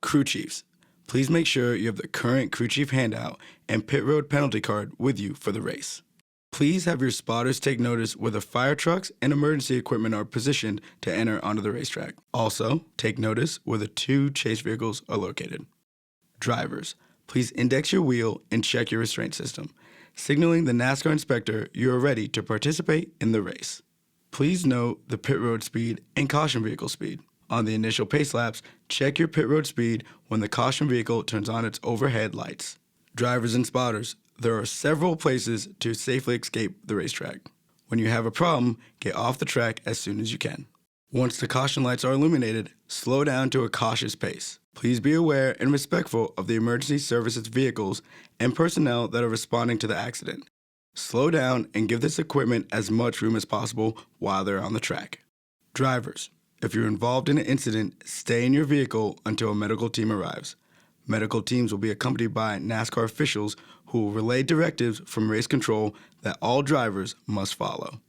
Crew chiefs, please make sure you have the current crew chief handout and pit road penalty card with you for the race. Please have your spotters take notice where the fire trucks and emergency equipment are positioned to enter onto the racetrack. Also, take notice where the 2 chase vehicles are located. Drivers, please index your wheel and check your restraint system, signaling the NASCAR inspector you are ready to participate in the race. Please note the pit road speed and caution vehicle speed. On the initial pace laps, check your pit road speed when the caution vehicle turns on its overhead lights. Drivers and spotters, there are several places to safely escape the racetrack. When you have a problem, get off the track as soon as you can. Once the caution lights are illuminated, slow down to a cautious pace. Please be aware and respectful of the emergency services vehicles and personnel that are responding to the accident. Slow down and give this equipment as much room as possible while they're on the track. Drivers, if you're involved in an incident, stay in your vehicle until a medical team arrives. Medical teams will be accompanied by NASCAR officials who will relay directives from race control that all drivers must follow.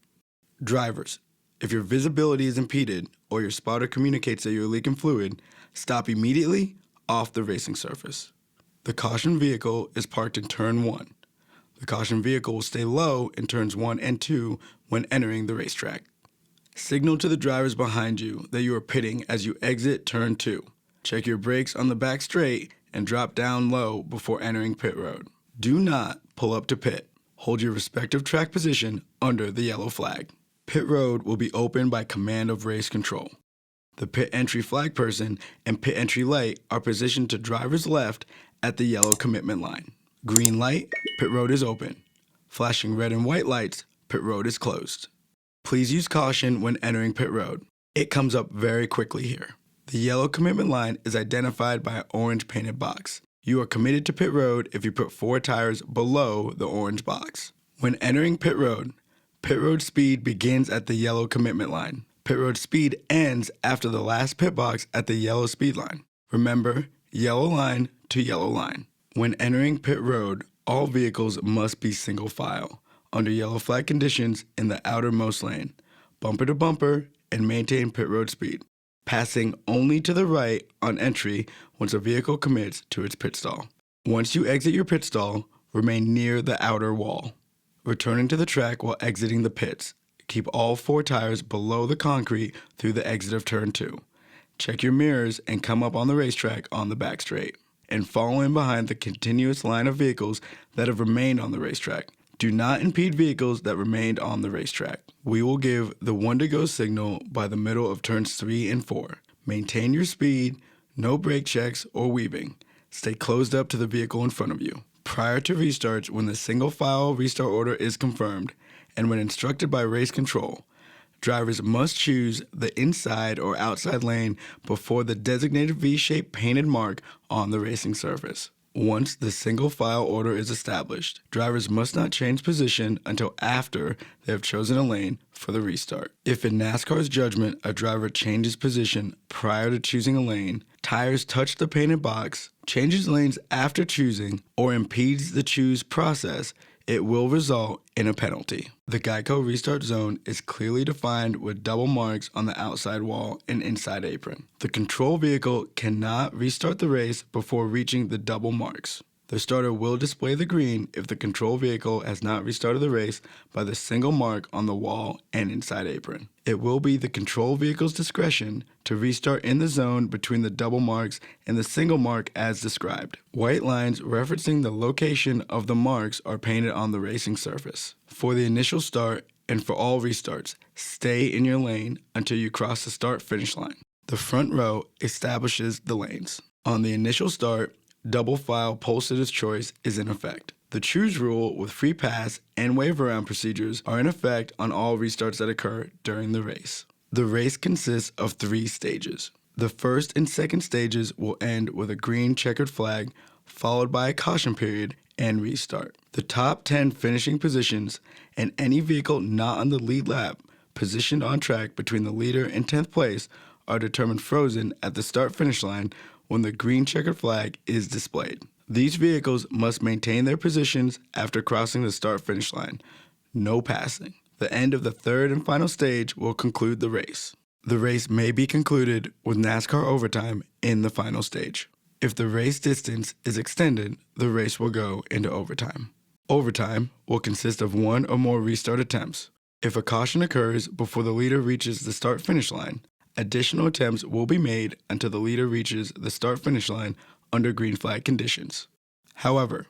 Drivers, if your visibility is impeded or your spotter communicates that you're leaking fluid, stop immediately off the racing surface. The caution vehicle is parked in turn 1. The caution vehicle will stay low in turns 1 and 2 when entering the racetrack. Signal to the drivers behind you that you are pitting as you exit turn 2. Check your brakes on the back straight and drop down low before entering pit road. Do not pull up to pit. Hold your respective track position under the yellow flag. Pit road will be opened by command of race control. The pit entry flag person and pit entry light are positioned to driver's left at the yellow commitment line. Green light, pit road is open. Flashing red and white lights, pit road is closed. Please use caution when entering pit road. It comes up very quickly here. The yellow commitment line is identified by an orange painted box. You are committed to pit road if you put 4 tires below the orange box. When entering pit road speed begins at the yellow commitment line. Pit road speed ends after the last pit box at the yellow speed line. Remember, yellow line to yellow line. When entering pit road, all vehicles must be single file, under yellow flag conditions in the outermost lane, bumper to bumper, and maintain pit road speed, passing only to the right on entry once a vehicle commits to its pit stall. Once you exit your pit stall, remain near the outer wall. Returning to the track while exiting the pits. Keep all 4 tires below the concrete through the exit of turn 2. Check your mirrors and come up on the racetrack on the back straight. And follow in behind the continuous line of vehicles that have remained on the racetrack. Do not impede vehicles that remained on the racetrack. We will give the 1 to go signal by the middle of turns 3 and 4. Maintain your speed, no brake checks or weaving. Stay closed up to the vehicle in front of you. Prior to restarts, when the single file restart order is confirmed, and when instructed by race control, drivers must choose the inside or outside lane before the designated V-shaped painted mark on the racing surface. Once the single file order is established, drivers must not change position until after they have chosen a lane for the restart. If in NASCAR's judgment a driver changes position prior to choosing a lane, tires touch the painted box, changes lanes after choosing, or impedes the choose process, it will result in a penalty. The Geico restart zone is clearly defined with double marks on the outside wall and inside apron. The control vehicle cannot restart the race before reaching the double marks. The starter will display the green if the control vehicle has not restarted the race by the single mark on the wall and inside apron. It will be the control vehicle's discretion to restart in the zone between the double marks and the single mark as described. White lines referencing the location of the marks are painted on the racing surface. For the initial start and for all restarts, stay in your lane until you cross the start-finish line. The front row establishes the lanes. On the initial start, double file pole sitter's choice is in effect. The choose rule with free pass and wave around procedures are in effect on all restarts that occur during the race. The race consists of 3 stages. The first and second stages will end with a green checkered flag, followed by a caution period and restart. The top 10 finishing positions and any vehicle not on the lead lap positioned on track between the leader and 10th place are determined frozen at the start-finish line when the green checkered flag is displayed. These vehicles must maintain their positions after crossing the start-finish line. No passing. The end of the third and final stage will conclude the race. The race may be concluded with NASCAR overtime in the final stage. If the race distance is extended, the race will go into overtime. Overtime will consist of one or more restart attempts. If a caution occurs before the leader reaches the start-finish line, additional attempts will be made until the leader reaches the start-finish line under green flag conditions. However,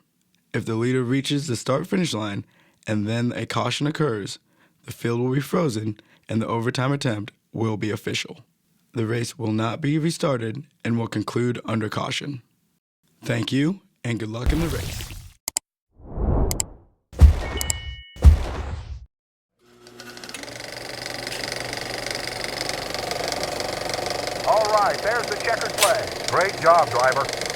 if the leader reaches the start-finish line and then a caution occurs, the field will be frozen and the overtime attempt will be official. The race will not be restarted and will conclude under caution. Thank you and good luck in the race. All right, there's the checkered flag. Great job, driver.